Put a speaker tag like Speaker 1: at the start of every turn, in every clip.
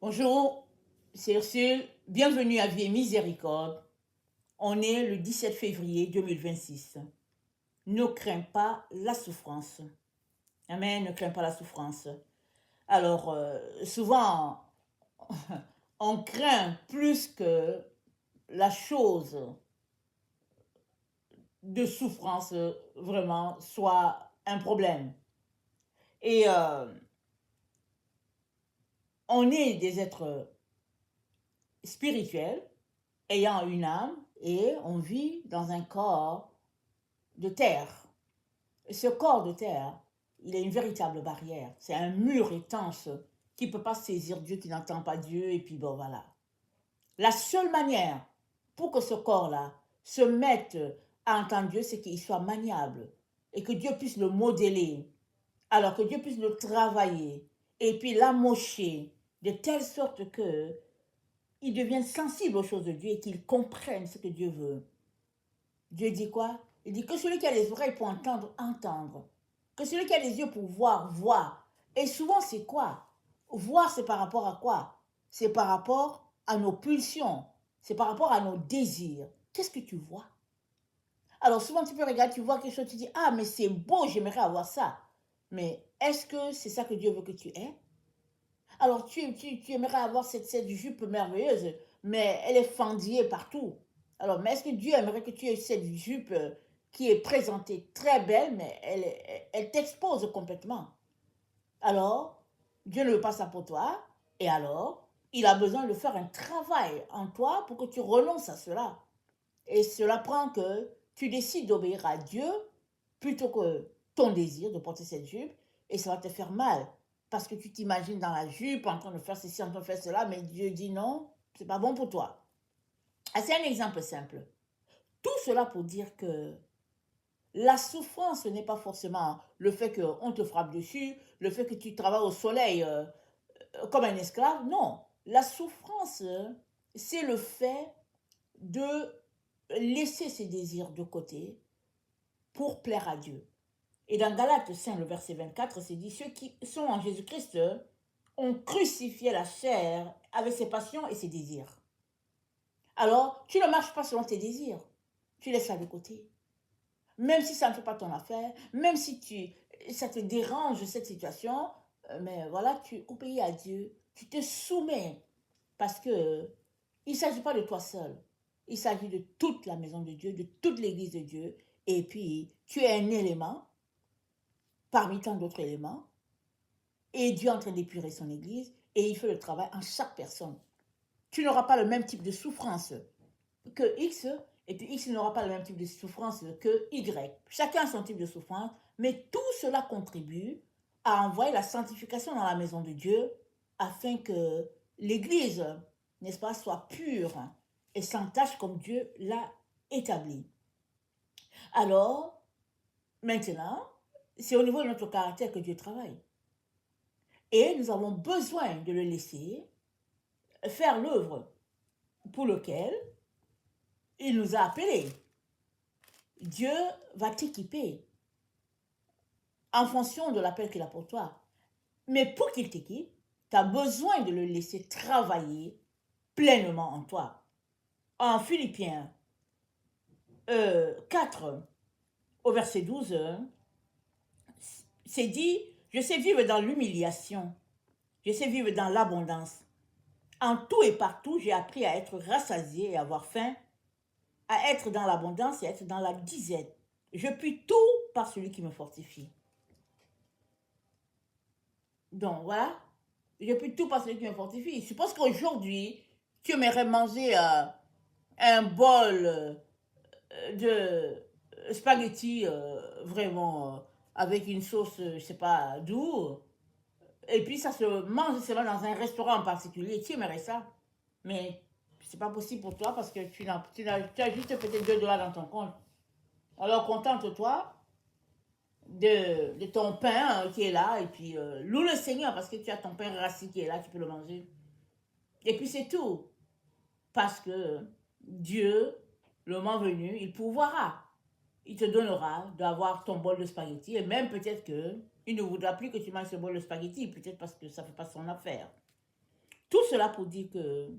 Speaker 1: Bonjour, c'est Ursule. Bienvenue à Vie et Miséricorde. On est le 17 février 2026. Ne crains pas la souffrance. Amen, ne crains pas la souffrance. Alors, souvent, on craint plus que la chose de souffrance vraiment soit un problème. Et on est des êtres spirituels ayant une âme et on vit dans un corps de terre. Ce corps de terre, il est une véritable barrière. C'est un mur étanche qui ne peut pas saisir Dieu, qui n'entend pas Dieu, et puis bon, voilà. La seule manière pour que ce corps-là se mette à entendre Dieu, c'est qu'il soit maniable et que Dieu puisse le modeler, alors que Dieu puisse le travailler et puis l'amocher de telle sorte que il devienne sensible aux choses de Dieu et qu'il comprenne ce que Dieu veut. Dieu dit quoi? Il dit que celui qui a les oreilles pour entendre, entendre. Que celui qui a les yeux pour voir, voir. Et souvent, c'est quoi? Voir, c'est par rapport à quoi? C'est par rapport à nos pulsions. C'est par rapport à nos désirs. Qu'est-ce que tu vois? Alors, souvent, tu peux regarder, tu vois quelque chose, tu dis, ah, mais c'est beau, j'aimerais avoir ça. Mais est-ce que c'est ça que Dieu veut que tu aies? Alors, tu aimerais avoir cette jupe merveilleuse, mais elle est fendillée partout. Alors, mais est-ce que Dieu aimerait que tu aies cette jupe qui est présentée très belle, mais elle t'expose complètement? Alors, Dieu ne veut pas ça pour toi, et alors, il a besoin de faire un travail en toi pour que tu renonces à cela. Et cela prend que tu décides d'obéir à Dieu plutôt que ton désir de porter cette jupe, et ça va te faire mal. Parce que tu t'imagines dans la jupe en train de faire ceci, en train de faire cela, mais Dieu dit non, c'est pas bon pour toi. Ah, c'est un exemple simple. Tout cela pour dire que la souffrance n'est pas forcément le fait qu'on te frappe dessus, le fait que tu travailles au soleil comme un esclave. Non, la souffrance, c'est le fait de laisser ses désirs de côté pour plaire à Dieu. Et dans Galates 5, le verset 24, c'est dit, ceux qui sont en Jésus-Christ ont crucifié la chair avec ses passions et ses désirs. Alors, tu ne marches pas selon tes désirs. Tu laisses ça de côté. Même si ça ne fait pas ton affaire, même si ça te dérange cette situation, mais voilà, tu obéis à Dieu, tu te soumets parce que il ne s'agit pas de toi seul. Il s'agit de toute la maison de Dieu, de toute l'église de Dieu. Et puis, tu es un élément parmi tant d'autres éléments. Et Dieu est en train d'épurer son église et il fait le travail en chaque personne. Tu n'auras pas le même type de souffrance que X et puis X n'aura pas le même type de souffrance que Y. Chacun a son type de souffrance, mais tout cela contribue à envoyer la sanctification dans la maison de Dieu afin que l'église, n'est-ce pas, soit pure et sans tache comme Dieu l'a établi. Alors, maintenant, c'est au niveau de notre caractère que Dieu travaille. Et nous avons besoin de le laisser faire l'œuvre pour laquelle il nous a appelés. Dieu va t'équiper en fonction de l'appel qu'il a pour toi. Mais pour qu'il t'équipe, tu as besoin de le laisser travailler pleinement en toi. En Philippiens 4, au verset 12, c'est dit, je sais vivre dans l'humiliation, je sais vivre dans l'abondance. En tout et partout, j'ai appris à être rassasié et avoir faim, à être dans l'abondance et à être dans la disette. Je puis tout par celui qui me fortifie. Donc voilà, je puis tout par celui qui me fortifie. Je suppose qu'aujourd'hui, tu aimerais manger un bol de spaghetti vraiment avec une sauce, je sais pas, d'où. Et puis ça se mange seulement dans un restaurant en particulier. Tu aimerais ça. Mais c'est pas possible pour toi parce que tu as juste peut-être 2 dollars dans ton compte. Alors contente-toi de ton pain qui est là et puis loue le Seigneur parce que tu as ton pain rassis qui est là, tu peux le manger. Et puis c'est tout. Parce que Dieu, le moment venu, il pourvoira. Il te donnera d'avoir ton bol de spaghetti et même peut-être que il ne voudra plus que tu manges ce bol de spaghetti, peut-être parce que ça ne fait pas son affaire. Tout cela pour dire que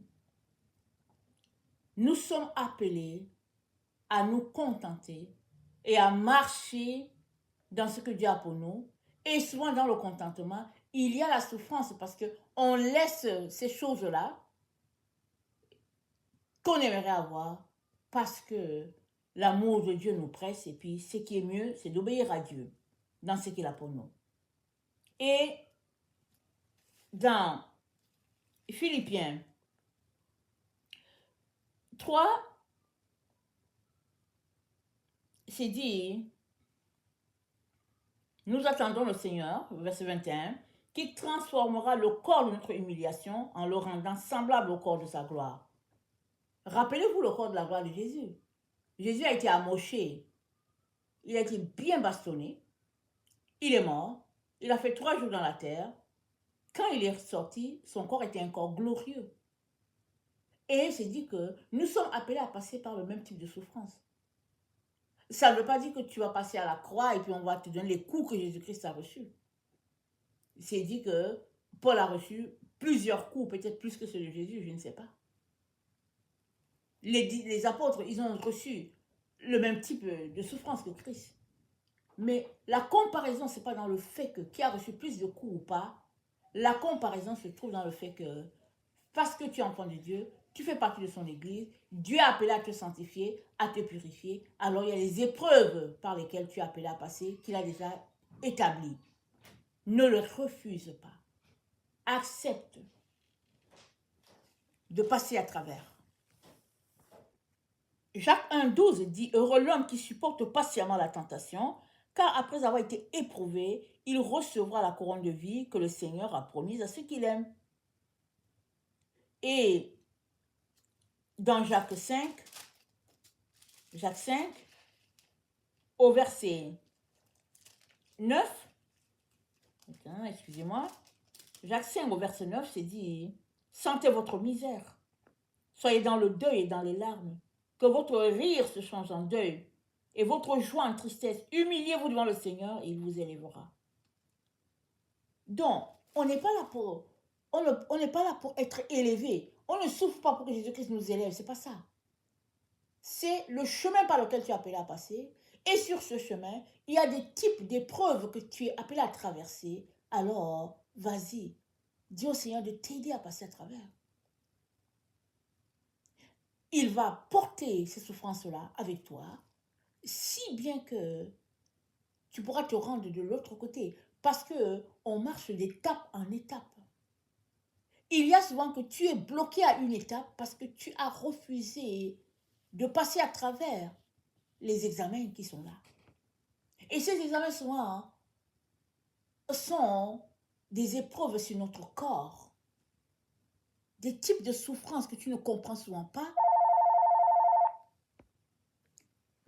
Speaker 1: nous sommes appelés à nous contenter et à marcher dans ce que Dieu a pour nous. Et souvent dans le contentement, il y a la souffrance parce qu'on laisse ces choses-là qu'on aimerait avoir parce que l'amour de Dieu nous presse et puis ce qui est mieux, c'est d'obéir à Dieu dans ce qu'il a pour nous. Et dans Philippiens 3, c'est dit, nous attendons le Seigneur, verset 21, qui transformera le corps de notre humiliation en le rendant semblable au corps de sa gloire. Rappelez-vous le corps de la gloire de Jésus. Jésus a été amoché, il a été bien bastonné, il est mort, il a fait 3 jours dans la terre. Quand il est sorti, son corps était un corps glorieux. Et c'est dit que nous sommes appelés à passer par le même type de souffrance. Ça ne veut pas dire que tu vas passer à la croix et puis on va te donner les coups que Jésus-Christ a reçus. C'est dit que Paul a reçu plusieurs coups, peut-être plus que ceux de Jésus, je ne sais pas. Les apôtres, ils ont reçu le même type de souffrance que Christ. Mais la comparaison, ce n'est pas dans le fait que qui a reçu plus de coups ou pas. La comparaison se trouve dans le fait que, parce que tu es enfant de Dieu, tu fais partie de son Église, Dieu a appelé à te sanctifier, à te purifier. Alors il y a les épreuves par lesquelles tu es appelé à passer, qu'il a déjà établies. Ne le refuse pas. Accepte de passer à travers. Jacques 1,12 dit « Heureux l'homme qui supporte patiemment la tentation, car après avoir été éprouvé, il recevra la couronne de vie que le Seigneur a promise à ceux qu'il aime. » Et dans Jacques 5, au verset 9, excusez-moi, Jacques 5 au verset 9, c'est dit « Sentez votre misère, soyez dans le deuil et dans les larmes, que votre rire se change en deuil et votre joie en tristesse. Humiliez-vous devant le Seigneur et il vous élèvera. » Donc, on n'est pas là pour, on n'est pas là pour être élevé. On ne souffre pas pour que Jésus-Christ nous élève, c'est pas ça. C'est le chemin par lequel tu es appelé à passer. Et sur ce chemin, il y a des types d'épreuves que tu es appelé à traverser. Alors, vas-y, dis au Seigneur de t'aider à passer à travers. Il va porter ces souffrances-là avec toi, si bien que tu pourras te rendre de l'autre côté. Parce qu'on marche d'étape en étape. Il y a souvent que tu es bloqué à une étape parce que tu as refusé de passer à travers les examens qui sont là. Et ces examens souvent sont des épreuves sur notre corps, des types de souffrances que tu ne comprends souvent pas,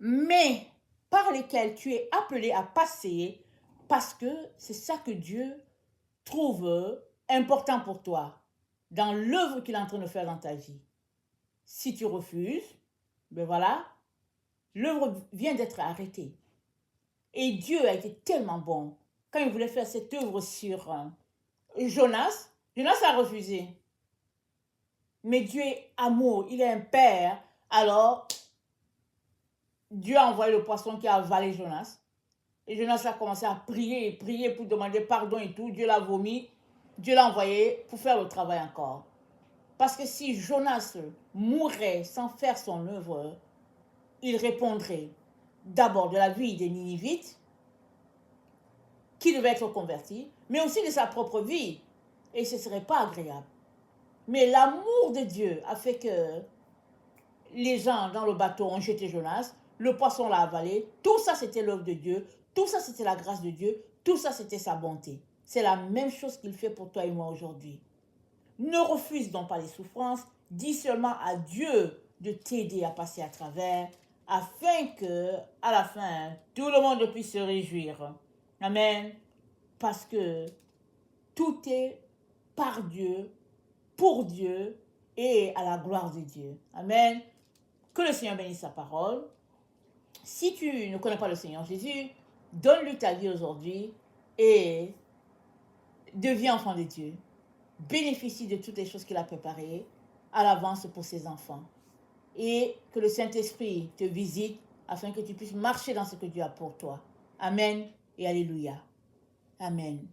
Speaker 1: mais par lesquelles tu es appelé à passer parce que c'est ça que Dieu trouve important pour toi dans l'œuvre qu'il est en train de faire dans ta vie. Si tu refuses, ben voilà, l'œuvre vient d'être arrêtée. Et Dieu a été tellement bon. Quand il voulait faire cette œuvre sur Jonas, Jonas a refusé. Mais Dieu est amour, il est un père. Alors, Dieu a envoyé le poisson qui a avalé Jonas. Et Jonas a commencé à prier et prier pour demander pardon et tout. Dieu l'a vomi. Dieu l'a envoyé pour faire le travail encore. Parce que si Jonas mourait sans faire son œuvre, il répondrait d'abord de la vie des Ninivites, qui devaient être convertis, mais aussi de sa propre vie. Et ce ne serait pas agréable. Mais l'amour de Dieu a fait que les gens dans le bateau ont jeté Jonas, le poisson l'a avalé. Tout ça, c'était l'œuvre de Dieu. Tout ça, c'était la grâce de Dieu. Tout ça, c'était sa bonté. C'est la même chose qu'il fait pour toi et moi aujourd'hui. Ne refuse donc pas les souffrances. Dis seulement à Dieu de t'aider à passer à travers, afin que, à la fin, tout le monde puisse se réjouir. Amen. Parce que tout est par Dieu, pour Dieu et à la gloire de Dieu. Amen. Que le Seigneur bénisse sa parole. Si tu ne connais pas le Seigneur Jésus, donne-lui ta vie aujourd'hui et deviens enfant de Dieu. bénéficie de toutes les choses qu'il a préparées à l'avance pour ses enfants. Et que le Saint-Esprit te visite afin que tu puisses marcher dans ce que Dieu a pour toi. Amen et alléluia. Amen.